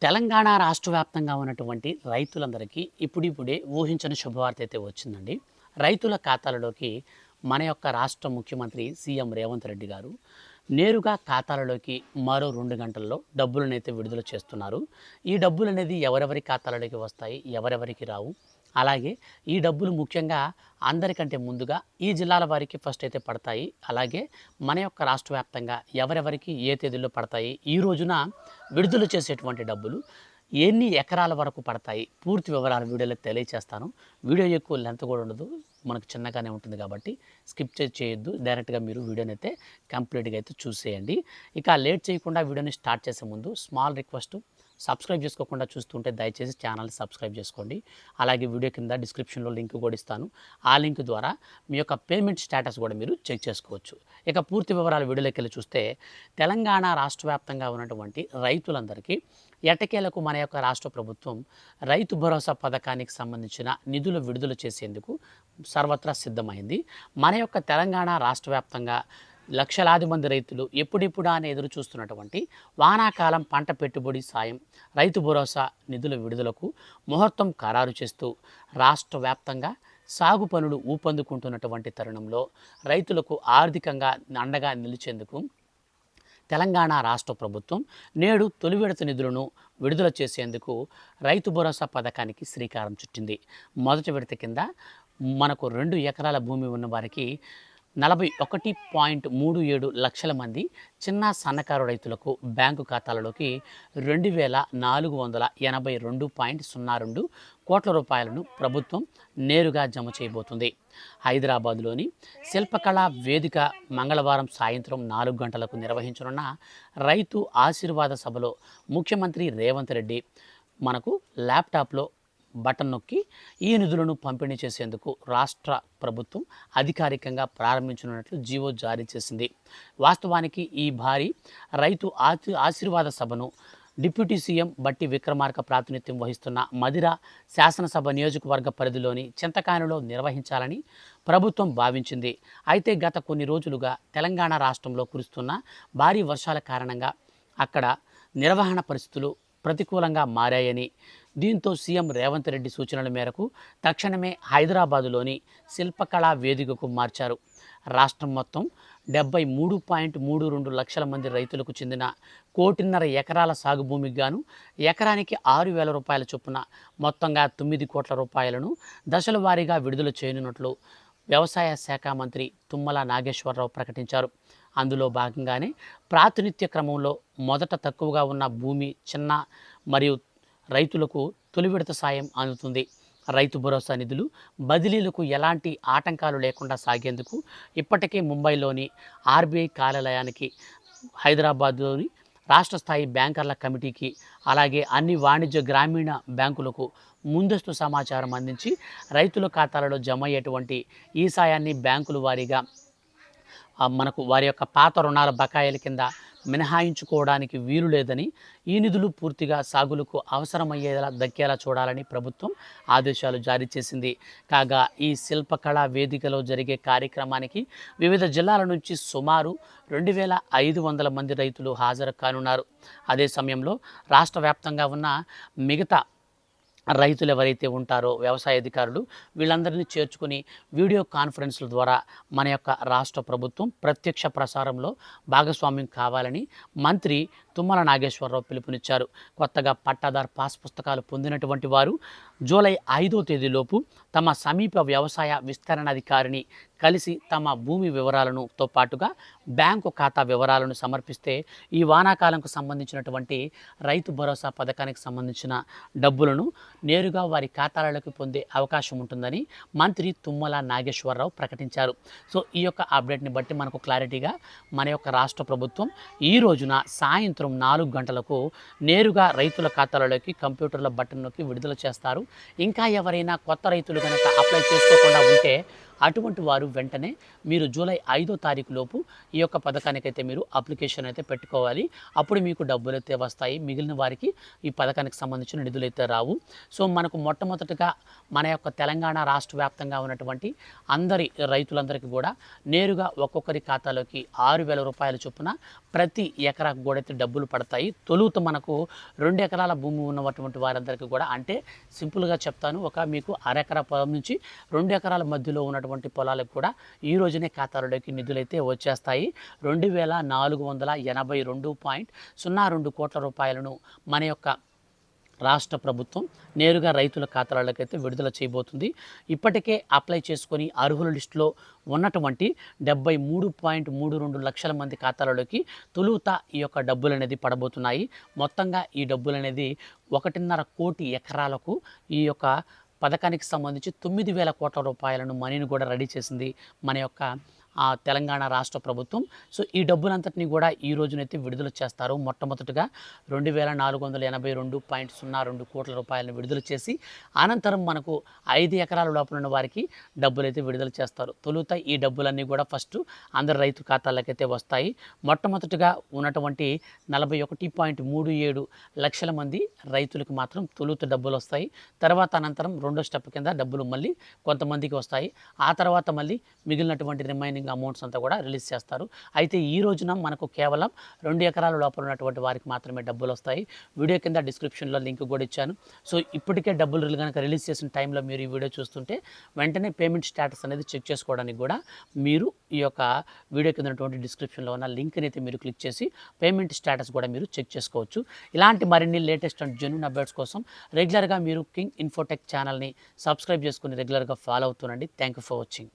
తెలంగాణ రాష్ట్ర వ్యాప్తంగా ఉన్నటువంటి రైతులందరికీ ఇప్పుడిప్పుడే ఊహించని శుభవార్త అయితే వచ్చిందండి. రైతుల ఖాతాలలోకి మన యొక్క రాష్ట్ర ముఖ్యమంత్రి సీఎం రేవంత్ రెడ్డి గారు నేరుగా ఖాతాలలోకి మరో 2 గంటల్లో డబ్బులనైతే విడుదల చేస్తున్నారు. ఈ డబ్బులనేది ఎవరెవరి ఖాతాలలోకి వస్తాయి, ఎవరెవరికి రావు, అలాగే ఈ డబ్బులు ముఖ్యంగా అందరికంటే ముందుగా ఈ జిల్లాల వారికి ఫస్ట్ అయితే పడతాయి. అలాగే మన యొక్క రాష్ట్ర వ్యాప్తంగా ఎవరెవరికి ఏ తేదీల్లో పడతాయి, ఈ రోజున విడుదల చేసేటువంటి డబ్బులు ఎన్ని ఎకరాల వరకు పడతాయి, పూర్తి వివరాలు వీడియోలో తెలియచేస్తాను. వీడియో ఎక్కువ లెంత్ కూడా ఉండదు, మనకు చిన్నగానే ఉంటుంది కాబట్టి స్కిప్ చేయొద్దు. డైరెక్ట్గా మీరు వీడియోని అయితే కంప్లీట్గా అయితే చూసేయండి. ఇక లేట్ చేయకుండా వీడియోని స్టార్ట్ చేసే ముందు స్మాల్ రిక్వెస్ట్, సబ్స్క్రైబ్ చేసుకోకుండా చూస్తుంటే దయచేసి ఛానల్ని సబ్స్క్రైబ్ చేసుకోండి. అలాగే వీడియో కింద డిస్క్రిప్షన్లో లింక్ కూడా ఇస్తాను. ఆ లింక్ ద్వారా మీ యొక్క పేమెంట్ స్టేటస్ కూడా మీరు చెక్ చేసుకోవచ్చు. ఇక పూర్తి వివరాలు వీడియోలోకి వెళ్ళి చూస్తే, తెలంగాణ రాష్ట్ర వ్యాప్తంగా ఉన్నటువంటి రైతులందరికీ ఎట్టకేలకు మన యొక్క రాష్ట్ర ప్రభుత్వం రైతు భరోసా పథకానికి సంబంధించిన నిధులు విడుదల చేసేందుకు సర్వత్రా సిద్ధమైంది. మన యొక్క తెలంగాణ రాష్ట్ర వ్యాప్తంగా లక్షలాది మంది రైతులు ఎప్పుడిప్పుడా అని ఎదురు చూస్తున్నటువంటి వానాకాలం పంట పెట్టుబడి సాయం రైతు భరోసా నిధుల విడుదలకు ముహూర్తం ఖరారు చేస్తూ రాష్ట్ర వ్యాప్తంగా సాగు పనులు ఊపందుకుంటున్నటువంటి తరుణంలో రైతులకు ఆర్థికంగా అండగా నిలిచేందుకు తెలంగాణ రాష్ట్ర ప్రభుత్వం నేడు తొలి విడత నిధులను విడుదల చేసేందుకు రైతు భరోసా పథకానికి శ్రీకారం చుట్టింది. మొదటి విడత కింద మనకు 2 ఎకరాల భూమి ఉన్న వారికి 41.37 లక్షల మంది చిన్న సన్నకారు రైతులకు బ్యాంకు ఖాతాలలోకి 2,482.02 కోట్ల రూపాయలను ప్రభుత్వం నేరుగా జమ చేయబోతుంది. హైదరాబాద్లోని శిల్పకళా వేదిక మంగళవారం సాయంత్రం 4 గంటలకు నిర్వహించనున్న రైతు ఆశీర్వాద సభలో ముఖ్యమంత్రి రేవంత్ రెడ్డి మనకు ల్యాప్టాప్లో బటన్ నొక్కి ఈ నిధులను పంపిణీ చేసేందుకు రాష్ట్ర ప్రభుత్వం అధికారికంగా ప్రారంభించనున్నట్లు జీవో జారీ చేసింది. వాస్తవానికి ఈ భారీ రైతు ఆశీర్వాద సభను డిప్యూటీ సీఎం బట్టి విక్రమార్క ప్రాతినిధ్యం వహిస్తున్న మదిర శాసనసభ నియోజకవర్గ పరిధిలోని చింతకాయలలో నిర్వహించాలని ప్రభుత్వం భావించింది. అయితే గత కొన్ని రోజులుగా తెలంగాణ రాష్ట్రంలో కురుస్తున్న భారీ వర్షాల కారణంగా అక్కడ నిర్వహణ పరిస్థితులు ప్రతికూలంగా మారాయని, దీంతో సీఎం రేవంత్ రెడ్డి సూచనల మేరకు తక్షణమే హైదరాబాదులోని శిల్పకళా వేదికకు మార్చారు. రాష్ట్రం మొత్తం 73.32 లక్షల మంది రైతులకు చెందిన 1.5 ఎకరాల సాగు భూమికి గాను ఎకరానికి 6,000 రూపాయల చొప్పున మొత్తంగా 9 కోట్ల రూపాయలను దశల వారీగా విడుదల చేయనున్నట్లు వ్యవసాయ శాఖ మంత్రి తుమ్మల నాగేశ్వరరావు ప్రకటించారు. అందులో భాగంగానే ప్రాతినిధ్య క్రమంలో మొదట తక్కువగా ఉన్న భూమి చిన్న మరియు రైతులకు తొలి విడత సాయం అందుతుంది. రైతు భరోసా నిధులు బదిలీలకు ఎలాంటి ఆటంకాలు లేకుండా సాగేందుకు ఇప్పటికే ముంబైలోని ఆర్బీఐ కార్యాలయానికి, హైదరాబాద్లోని రాష్ట్ర స్థాయి బ్యాంకర్ల కమిటీకి, అలాగే అన్ని వాణిజ్య గ్రామీణ బ్యాంకులకు ముందస్తు సమాచారం అందించి రైతుల ఖాతాలలో జమ అయ్యేటువంటి ఈ సాయాన్ని బ్యాంకుల వారీగా మనకు వారి యొక్క పాత రుణాల బకాయిల కింద మినహాయించుకోవడానికి వీలు లేదని, ఈ నిధులు పూర్తిగా సాగులకు అవసరమయ్యేలా దక్కేలా చూడాలని ప్రభుత్వం ఆదేశాలు జారీ చేసింది. కాగా ఈ శిల్పకళా వేదికలో జరిగే కార్యక్రమానికి వివిధ జిల్లాల నుంచి సుమారు 2,500 మంది రైతులు హాజరు కానున్నారు. అదే సమయంలో రాష్ట్ర వ్యాప్తంగా ఉన్న మిగతా రైతులు ఎవరైతే ఉంటారో వ్యవసాయ అధికారులు వీళ్ళందరినీ చేర్చుకుని వీడియో కాన్ఫరెన్స్ల ద్వారా మన యొక్క రాష్ట్ర ప్రభుత్వం ప్రత్యక్ష ప్రసారంలో భాగస్వామ్యం కావాలని మంత్రి తుమ్మల నాగేశ్వరరావు పిలుపునిచ్చారు. కొత్తగా పట్టాదార్ పాస్ పుస్తకాలు పొందినటువంటి వారు జూలై 5వ తేదీలోపు తమ సమీప వ్యవసాయ విస్తరణాధికారిని కలిసి తమ భూమి వివరాలతో పాటుగా బ్యాంకు ఖాతా వివరాలను సమర్పిస్తే ఈ వానాకాలంకు సంబంధించినటువంటి రైతు భరోసా పథకానికి సంబంధించిన డబ్బులను నేరుగా వారి ఖాతాలలోకి పొందే అవకాశం ఉంటుందని మంత్రి తుమ్మల నాగేశ్వరరావు ప్రకటించారు. సో ఈ యొక్క అప్డేట్ని బట్టి మనకు క్లారిటీగా మన యొక్క రాష్ట్ర ప్రభుత్వం ఈ రోజున సాయంత్రం 4 గంటలకు నేరుగా రైతుల ఖాతాలలోకి కంప్యూటర్ల బటన్లోకి విడుదల చేస్తారు. ఇంకా ఎవరైనా కొత్త రైతులు కనుక అప్లై చేసుకోకుండా ఉంటే అటువంటి వారు వెంటనే మీరు జూలై 5వ తారీఖు లోపు ఈ యొక్క పథకానికైతే మీరు అప్లికేషన్ అయితే పెట్టుకోవాలి. అప్పుడు మీకు డబ్బులైతే వస్తాయి. మిగిలిన వారికి ఈ పథకానికి సంబంధించిన నిధులైతే రావు. సో మనకు మొట్టమొదటిగా మన యొక్క తెలంగాణ రాష్ట్ర వ్యాప్తంగా ఉన్నటువంటి అందరి రైతులందరికీ కూడా నేరుగా ఒక్కొక్కరి ఖాతాలోకి 6,000 రూపాయల చొప్పున ప్రతి ఎకరాకు కూడా అయితే డబ్బులు పడతాయి. తొలుత మనకు 2 ఎకరాల భూమి ఉన్నటువంటి వారందరికీ కూడా, అంటే సింపుల్గా చెప్తాను, ఒక మీకు అరెకరా పొలం నుంచి 2 ఎకరాల మధ్యలో ఉన్నటువంటి పొలాలకు కూడా ఈ రోజునే ఖాతాలోకి నిధులైతే వచ్చేస్తాయి. 2,482.02 కోట్ల రూపాయలను మన యొక్క రాష్ట్ర ప్రభుత్వం నేరుగా రైతుల ఖాతాలకైతే విడుదల చేయబోతుంది. ఇప్పటికే అప్లై చేసుకొని అర్హుల లిస్టులో ఉన్నటువంటి 73.32 లక్షల మంది ఖాతాలలోకి తొలుత ఈ యొక్క డబ్బులు అనేది పడబోతున్నాయి. మొత్తంగా ఈ డబ్బులు అనేది 1.5 కోటి ఎకరాలకు ఈ యొక్క పథకానికి సంబంధించి 9,000 కోట్ల రూపాయలను మనీని కూడా రెడీ చేసింది మన యొక్క తెలంగాణ రాష్ట్ర ప్రభుత్వం. సో ఈ డబ్బులంతటినీ కూడా ఈ రోజునైతే విడుదల చేస్తారు. మొట్టమొదటిగా 2,482.02 కోట్ల రూపాయలను విడుదల చేసి అనంతరం మనకు 5 ఎకరాల లోపల ఉన్న వారికి డబ్బులైతే విడుదల చేస్తారు. తొలుత ఈ డబ్బులన్నీ కూడా ఫస్ట్ అందరు రైతు ఖాతాలకైతే వస్తాయి. మొట్టమొదటిగా ఉన్నటువంటి 41.37 లక్షల మంది రైతులకు మాత్రం తొలుత డబ్బులు వస్తాయి. తర్వాత అనంతరం రెండో స్టెప్ కింద డబ్బులు మళ్ళీ కొంతమందికి వస్తాయి. ఆ తర్వాత మళ్ళీ మిగిలినటువంటి రిమైనింగ్ అమౌంట్స్ అంతా కూడా రిలీజ్ చేస్తారు. అయితే ఈ రోజున మనకు కేవలం 2 ఎకరాల లోపల ఉన్నటువంటి వారికి మాత్రమే డబ్బులు వస్తాయి. వీడియో కింద డిస్క్రిప్షన్లో లింక్ కూడా ఇచ్చాను. సో ఇప్పటికే డబ్బులు కనుక రిలీజ్ చేసిన టైంలో మీరు ఈ వీడియో చూస్తుంటే వెంటనే పేమెంట్ స్టేటస్ అనేది చెక్ చేసుకోవడానికి కూడా మీరు ఈ యొక్క వీడియో కింద ఉన్నటువంటి డిస్క్రిప్షన్లో ఉన్న లింక్ని అయితే మీరు క్లిక్ చేసి పేమెంట్ స్టేటస్ కూడా మీరు చెక్ చేసుకోవచ్చు. ఇలాంటి మరిన్ని లేటెస్ట్ అండ్ జెన్యూన్ అప్డేట్స్ కోసం రెగ్యులర్గా మీరు కింగ్ ఇన్ఫోటెక్ ఛానల్ని సబ్స్క్రైబ్ చేసుకుని రెగ్యులర్గా ఫాలో అవుతుండండి. Thank you for watching.